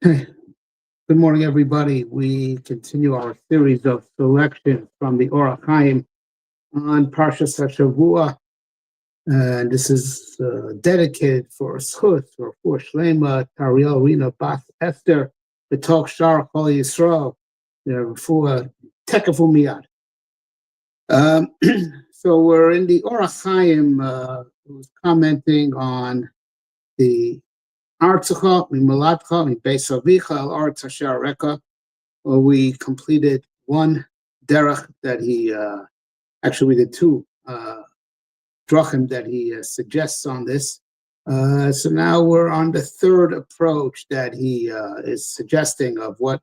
Good morning, everybody. We continue our series of selections from the HaChaim on Parshas HaShavua, and this is dedicated for Zchut, for Shlema, Aryel, Rína, Aster, Betושח, Holy Yisrael, Lech, Tekefu Miyad. So we're in the HaChaim, who's commenting on the Artzacha, Mimalatcha, Beis Avicha, Al Artz Asher Reka. We completed one derech that he, actually we did two drachim that he suggests on this. So now we're on the third approach that he is suggesting of what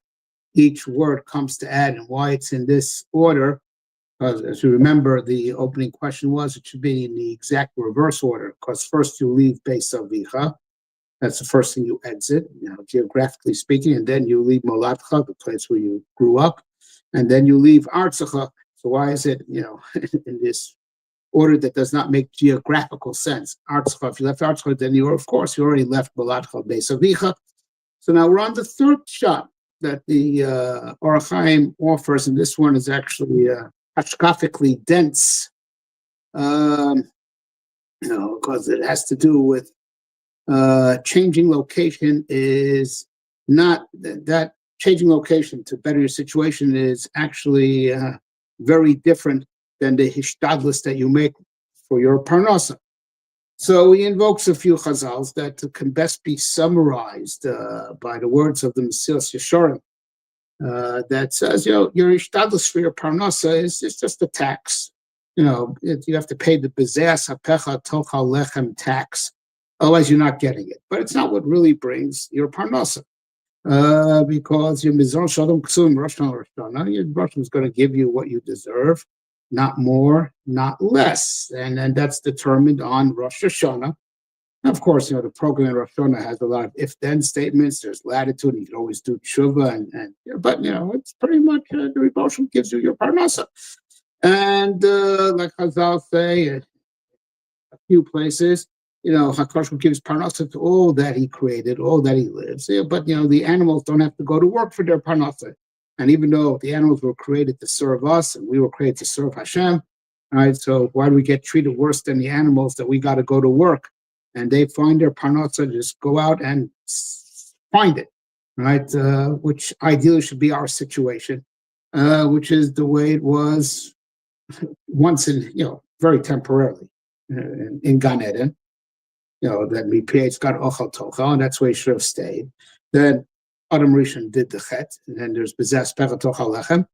each word comes to add and why it's in this order. As you remember, the opening question was it should be in the exact reverse order, because first you leave Beis Avicha. That's the first thing you exit, geographically speaking, and then you leave Molatcha, the place where you grew up, and then you leave Artzacha. So why is it, in this order that does not make geographical sense? Artzacha, if you left Artzacha, then you already left Molatcha, Beis Avicha. So now we're on the third shot that the HaChaim offers, and this one is actually hashkafically dense, because it has to do with changing location is not that changing location to better your situation is actually very different than the hishtadlus that you make for your parnasa. So he invokes a few chazals that can best be summarized by the words of the Mesilas Yesharim that says, your hishtadlus for your parnasa is just a tax. You have to pay the bezeas hapecha tochal lechem tax. Otherwise, you're not getting it. But it's not what really brings your parnasa. Because your mizon shalom ksum Rosh Hashanah, your Rosh is going to give you what you deserve, not more, not less. And that's determined on Rosh Hashanah. And of course, the program in Rosh Hashanah has a lot of if-then statements. There's latitude, and you can always do tshuva. But it's pretty much the Rebbe gives you your parnasa. And like Chazal say, a few places, HaKadosh gives parnasa to all that he created, all that he lives. But, the animals don't have to go to work for their parnasa. And even though the animals were created to serve us and we were created to serve Hashem, right? So why do we get treated worse than the animals that we got to go to work? And they find their parnasa, just go out and find it, right? Which ideally should be our situation, which is the way it was once in, very temporarily in Gan Eden. That Mipiet's got ochal tochal, and that's where he should have stayed. Then Adam Rishon did the chet, and then there's bezas pecha tochal lechem.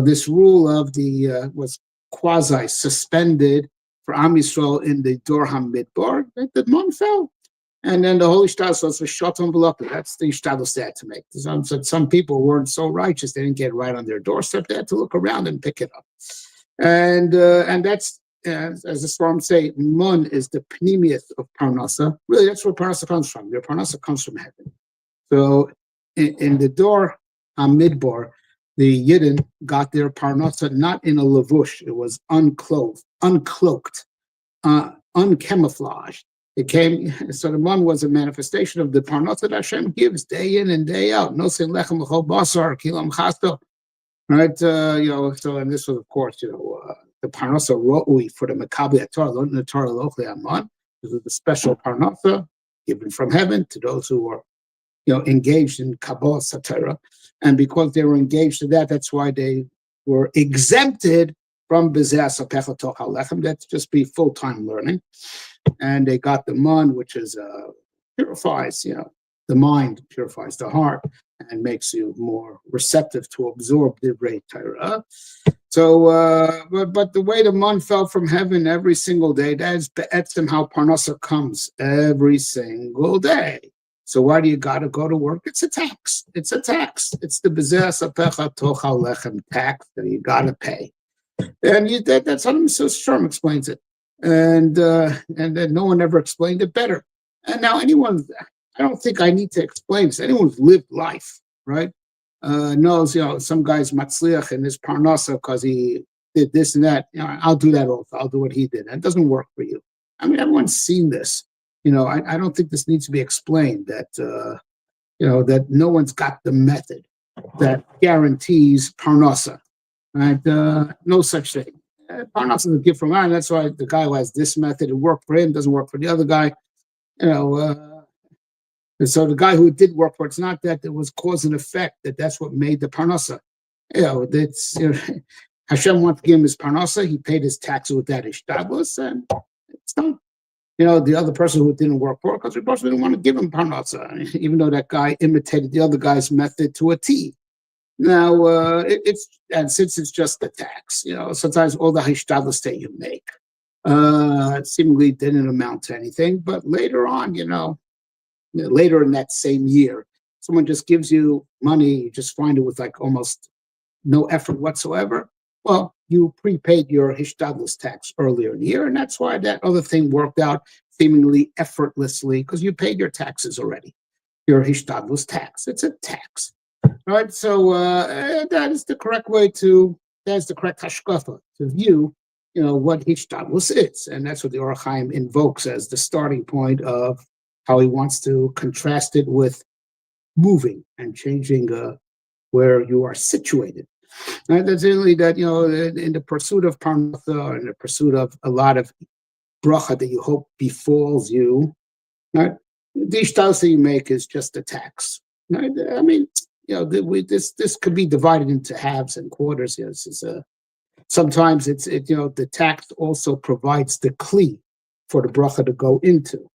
This rule of the was quasi suspended for Am Yisrael in the Dor HaMidbar. The mon fell, and then the Holy Shtadlus was for shoton v'lokah. That's the Shtadlus they had to make. Some people weren't so righteous; they didn't get it right on their doorstep. They had to look around and pick it up, and that's. As the Svarim say, Mun is the pnimius of Parnasa. Really, that's where Parnasa comes from. Your Parnasa comes from heaven. So in the Dor HaMidbar, the Yidden got their Parnasa not in a lavush. It was uncloaked, uncamouflaged. It came, so the Mun was a manifestation of the Parnasa that Hashem gives day in and day out. No sin lechem l'chol basar, kilam chasto. Right? So, and this was, of course, the parnasa ro'ui for the Makabli Torah, the Torah locally Amman. This is the special parnasa given from heaven to those who were, engaged in Kabbalah Satira. And because they were engaged in that, that's why they were exempted from Bezeas HaPecha Tochal Lechem. That's just be full-time learning. And they got the man, which is purifies, the mind, purifies the heart, and makes you more receptive to absorb the Divrei Torah. So, but the way the man fell from heaven every single day, that's be'etzim how Parnasa comes every single day. So why do you got to go to work? It's a tax. It's a tax. It's the Bezeas HaPecha Tochal Lechem tax that you got to pay. And that's how the Mesilas Yesharim explains it. And then no one ever explained it better. And now I don't think I need to explain this. Anyone who's lived life, right, knows, some guy's matzliach in his parnasa because he did this and that. I'll do that also. I'll do what he did. And it doesn't work for you. I mean, everyone's seen this. I don't think this needs to be explained that that no one's got the method that guarantees parnasa, right? No such thing. Parnasa is a gift from God. That's why the guy who has this method, it worked for him, doesn't work for the other guy. And so the guy who it did work for, it's not that it was cause and effect, that's what made the parnasa. Hashem wanted to give him his parnasa. He paid his taxes with that ishtadlus, and it's done. The other person who it didn't work for, because the person didn't want to give him parnasa, even though that guy imitated the other guy's method to a T. Now, and since it's just the tax, sometimes all the hishtadlus that you make seemingly didn't amount to anything, but later on, later in that same year, someone just gives you money, you just find it with like almost no effort whatsoever. Well, you prepaid your hishtadlus tax earlier in the year, and that's why that other thing worked out seemingly effortlessly, because you paid your taxes already, your hishtadlus tax. It's a tax, right? So that is the correct way that's the correct hashkafa to view, what hishtadlus is, and that's what the HaChaim invokes as the starting point of how he wants to contrast it with moving and changing where you are situated. Right? That's really that, in the pursuit of parnasa, in the pursuit of a lot of bracha that you hope befalls you, right? The ishtalos that you make is just a tax. Right? I mean, this could be divided into halves and quarters. Sometimes the tax also provides the kli for the bracha to go into.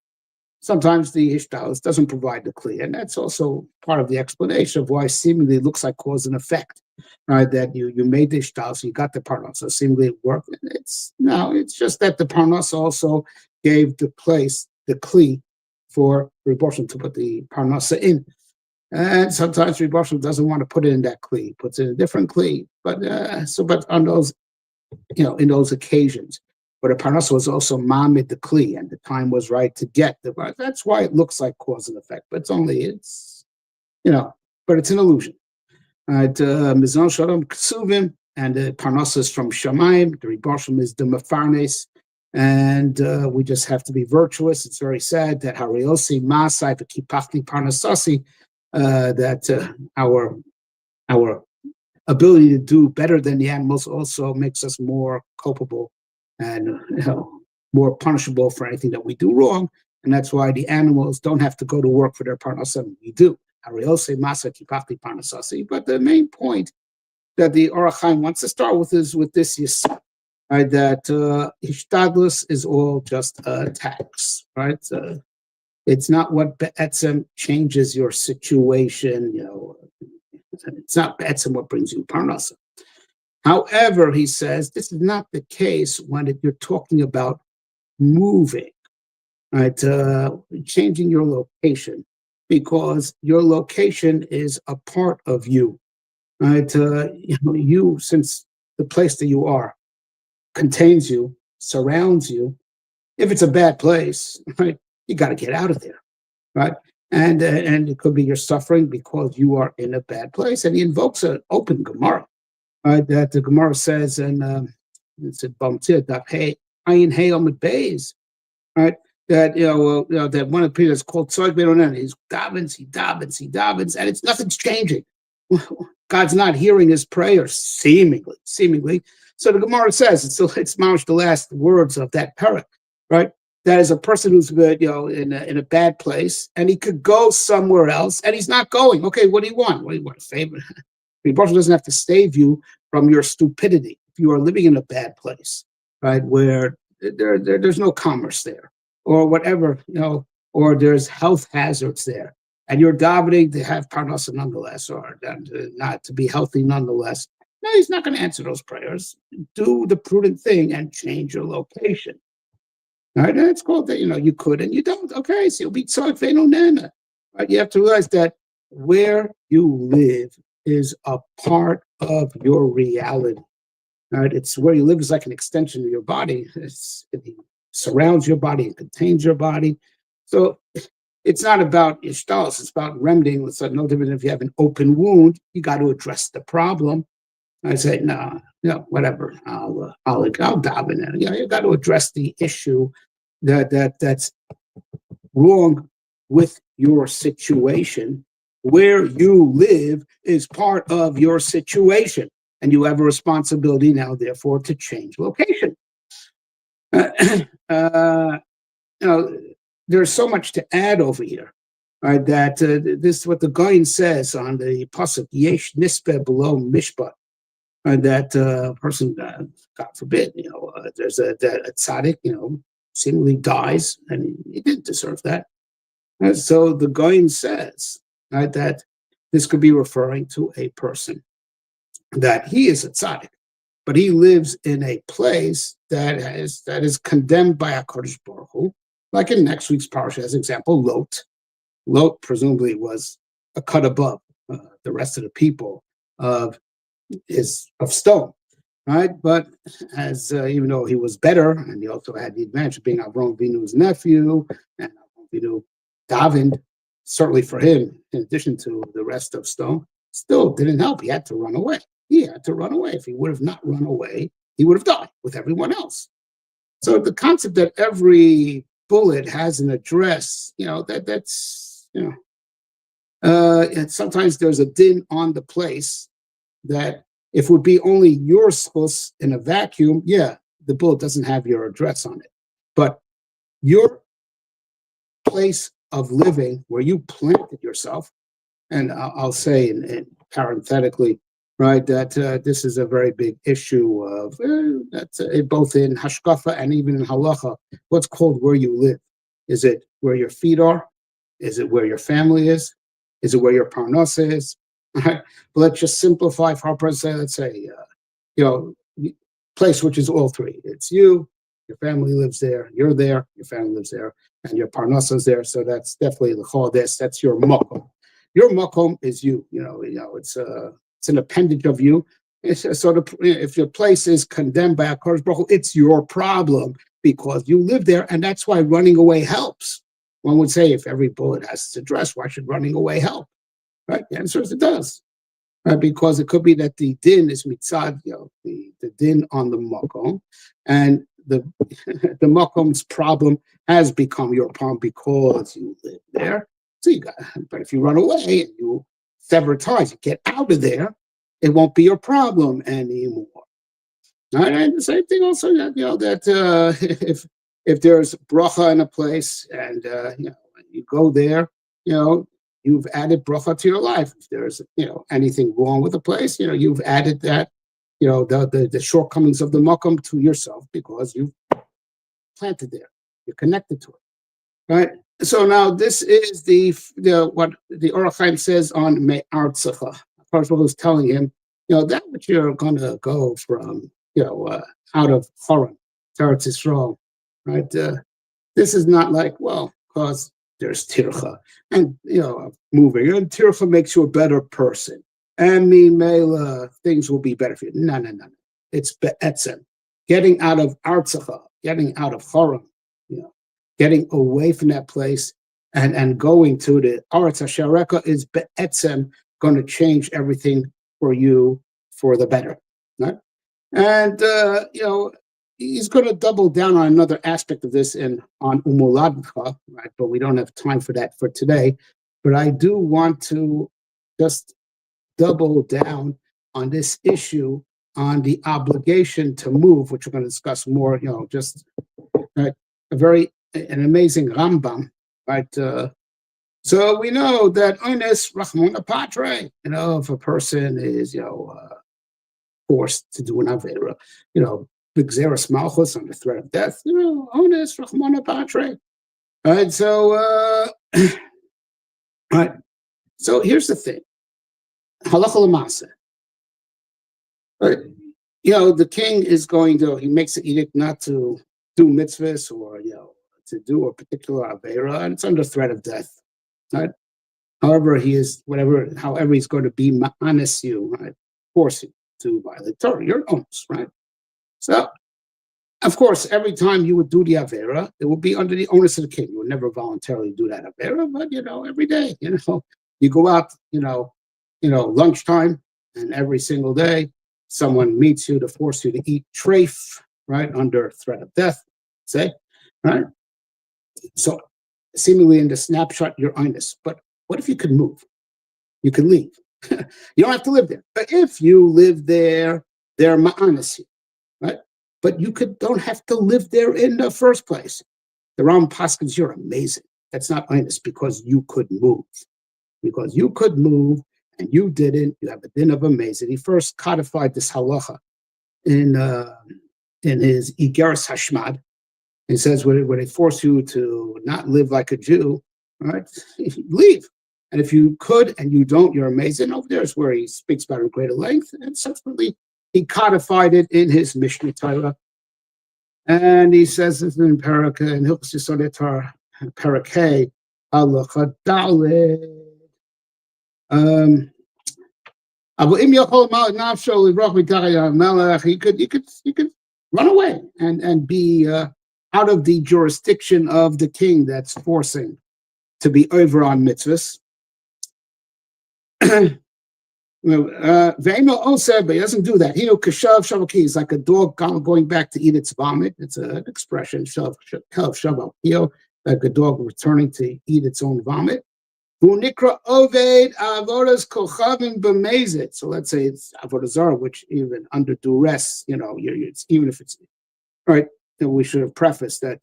Sometimes the ishtalos doesn't provide the kli, and that's also part of the explanation of why seemingly it looks like cause and effect, right? That you made the ishtalos, you got the parnasa, so seemingly it worked. It's just that the parnasa also gave the kli for Reboshem to put the parnasa in, and sometimes Reboshem doesn't want to put it in that kli, puts it in a different kli. But on those, in those occasions. But a parnasa was also mamid the kli, and the time was right to get the. That's why it looks like cause and effect, but it's but it's an illusion. Mizon shalom ksuvim, and the parnasa is from shamayim. The ribashim is the mefarnes, and we just have to be virtuous. It's very sad that hariosi masai v'kipachli parnasasi, that our ability to do better than the animals also makes us more culpable and more punishable for anything that we do wrong, and that's why the animals don't have to go to work for their parnasa. We do. But the main point that the HaChaim wants to start with is with this yisod, right? That hishtadlus is all just a tax, right? It's not what be'etzem changes your situation. It's not be'etzem what brings you parnasa. However, he says this is not the case when you're talking about moving, right? Changing your location, because your location is a part of you, right? You, since the place that you are contains you, surrounds you. If it's a bad place, right, you got to get out of there, right? And it could be you're suffering because you are in a bad place, and he invokes an open Gemara. Right, that the Gemara says, and it's a bumtzit that hey, ayin hey amid beis, right? That that one of the people is called tzorich beinonen. He davens, and nothing's changing. God's not hearing his prayers, seemingly. So the Gemara says it's mamish the last words of that parak, right? That is a person who's good, in a bad place, and he could go somewhere else, and he's not going. Okay, what do you want? What do you want? A favor? The person doesn't have to save you from your stupidity. If you are living in a bad place, right, where there's no commerce there, or whatever, or there's health hazards there, and you're davening to have parnasa nonetheless, or not to be healthy nonetheless, no, he's not going to answer those prayers. Do the prudent thing and change your location. All right, and it's called that, you could and you don't. Okay, so you'll be tzorich beinonen. Right, you have to realize that where you live is a part of your reality. Right? It's where you live is like an extension of your body. It surrounds your body, it contains your body. So it's not about ishtalos, it's about remedying. It's no different if you have an open wound, you got to address the problem. I say, no, whatever. I'll dive in there. You got to address the issue that's wrong with your situation. where you live is part of your situation, and you have a responsibility now, therefore, to change location. There's so much to add over here, right? That this is what the Goyin says on the pasuk Yesh Nispe below Mishpat, that person, God forbid, there's a tzaddik, seemingly dies, and he didn't deserve that. And so the Goyin says, right, that this could be referring to a person that he is a tzaddik, but he lives in a place that is condemned by HaKadosh Baruch Hu, like in next week's Parshas, as example, Lot. Lot presumably was a cut above the rest of the people of stone, right? But as even though he was better, and he also had the advantage of being Avram Avinu's nephew, and Avram Avinu davened, certainly for him, in addition to the rest of stone, still didn't help. He had to run away. He had to run away. If he would have not run away, he would have died with everyone else. So the concept that every bullet has an address, and sometimes there's a din on the place that if it would be only your schus in a vacuum, the bullet doesn't have your address on it. But your place of living, where you planted yourself, and I'll say in parenthetically, right, that this is a very big issue of that's both in hashkafa and even in halacha. What's called where you live? Is it where your feet are? Is it where your family is? Is it where your parnasa is? Right? But let's just simplify for our person. Let's say, place which is all three. It's you, your family lives there, you're there, your family lives there, and your parnasa is there. So that's definitely the chodesh. That's your makom. Your makom is you. It's an appendage of you. So if your place is condemned by HaKadosh Baruch Hu, it's your problem because you live there, and that's why running away helps. One would say if every bullet has its address, why should running away help? Right? The answer is it does. Because it could be that the din is mitzad, the din on the makom, and the makom's problem has become your problem because you live there. So but if you run away and you sever ties, you get out of there, it won't be your problem anymore. Right? And the same thing also that if there's bracha in a place and you go there, you've added bracha to your life. If there's anything wrong with the place, you've added that the shortcomings of the makom to yourself because you've planted there. You're connected to it, right? So now this is what the HaChaim says on Me'artzecha. Parshas is telling him, that which you're going to go from, out of Haran, Eretz Yisrael, right? This is not like, because there's tircha, and moving, and tircha makes you a better person, and mimela things will be better for you. No. It's be'etzem, getting out of Artzecha, getting out of Haran, getting away from that place and going to the Aretz HaShavua is be'etzem going to change everything for you for the better, right? And he's going to double down on another aspect of this on Umuladcha, right? But we don't have time for that for today. But I do want to just double down on this issue on the obligation to move, which we're going to discuss more. Just an amazing Rambam, right? So we know that oines rachmona patre. If a person is forced to do an avera, B'gzeras malchus under threat of death, ones rachmona patre. Right, so right. So here's the thing. Halacha l'maaseh. Right. The king is he makes an edict not to do mitzvahs or to do a particular avera, and it's under threat of death. Right. However, however he's going to be ma'anis you, right, force you to violate Torah, your onus, right? So, of course, every time you would do the avera, it would be under the onus of the king. You would never voluntarily do that avera, but every day, you go out, lunchtime, and every single day, someone meets you to force you to eat treif, right, under threat of death, say, right? So, seemingly in the snapshot, you're honest. But what if you could move? you can leave. You don't have to live there. But if you live there, they're ma'anis you, right? But you don't have to live there in the first place. The Ram Paskins, you're amazing. That's not honest because you could move. Because you could move and you didn't. You have a din of amazing. He first codified this halacha in his Igeres Hashmad. He says when they force you to not live like a Jew, right, leave. And if you could and you don't, you're amazing. Over there is where he speaks about it in greater length. And subsequently, he codified it in his Mishnah Torah. And he says this in Parak, in Hilchos Yesodei Torah, Parak Hey, Halacha Daled. You could run away and be out of the jurisdiction of the king that's forcing to be over on mitzvahs. Ve'eno oseh, but he doesn't do that. He's like a dog going back to eat its vomit. It's an expression, like a dog returning to eat its own vomit. So let's say it's avodah zarah, which even under duress, even if it's right. We should have prefaced that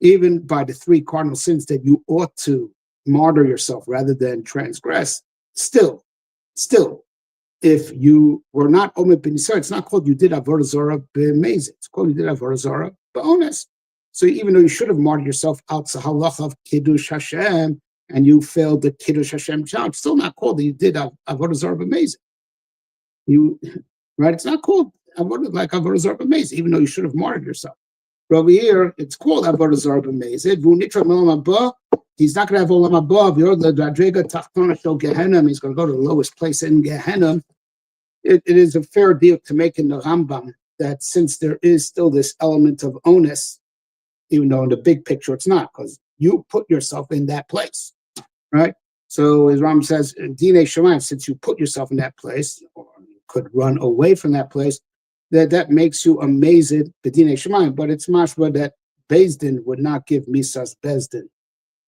even by the 3 cardinal sins that you ought to martyr yourself rather than transgress, still, if you were not omed b'nisar, it's not called you did avodah zarah b'mezid. It's called you did avodah zarah b'ones. So even though you should have martyred yourself out to halacha of kiddush Hashem and you failed the kiddush Hashem job, it's still not called that you did avodah zarah b'mezid. Right? It's not called avodah zarah b'mezid, even though you should have martyred yourself. But over here, it's called avodah zarah b'mezid. He's not going to have olam haba. He's going to go to the lowest place in Gehenna. It is a fair deal to make in the Rambam that since there is still this element of onus, even though in the big picture it's not, because you put yourself in that place, right? So as Rambam says, Dinei Shamayim, since you put yourself in that place, or you could run away from that place, that makes you amazing, B'dinei Shamayim. But it's mashma that Beis Din would not give Misas Beis Din,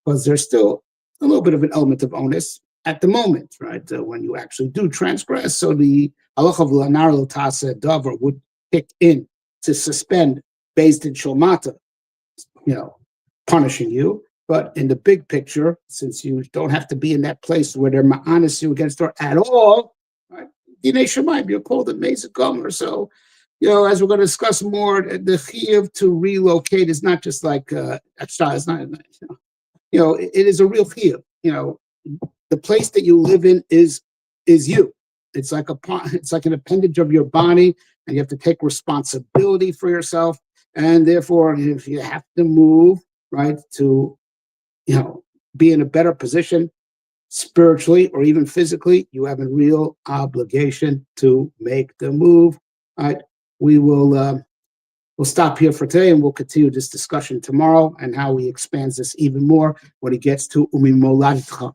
because there's still a little bit of an element of onus at the moment, right? When you actually do transgress. So the halacha of l'anar lo ta'aseh davar would kick in to suspend Beis Din Shomata, punishing you. But in the big picture, since you don't have to be in that place where they're ma'anis you against her at all, right? Dinei Shamayim, you're called a Mezid Gomer. So, as we're going to discuss more, the chiyuv to relocate is not just like it's not. It is a real chiyuv. The place that you live in is you. It's like an appendage of your body, and you have to take responsibility for yourself. And therefore, if you have to move, right, to be in a better position spiritually or even physically, you have a real obligation to make the move. All right, we'll stop here for today, and we'll continue this discussion tomorrow and how he expands this even more when he gets to Umi Moladcha.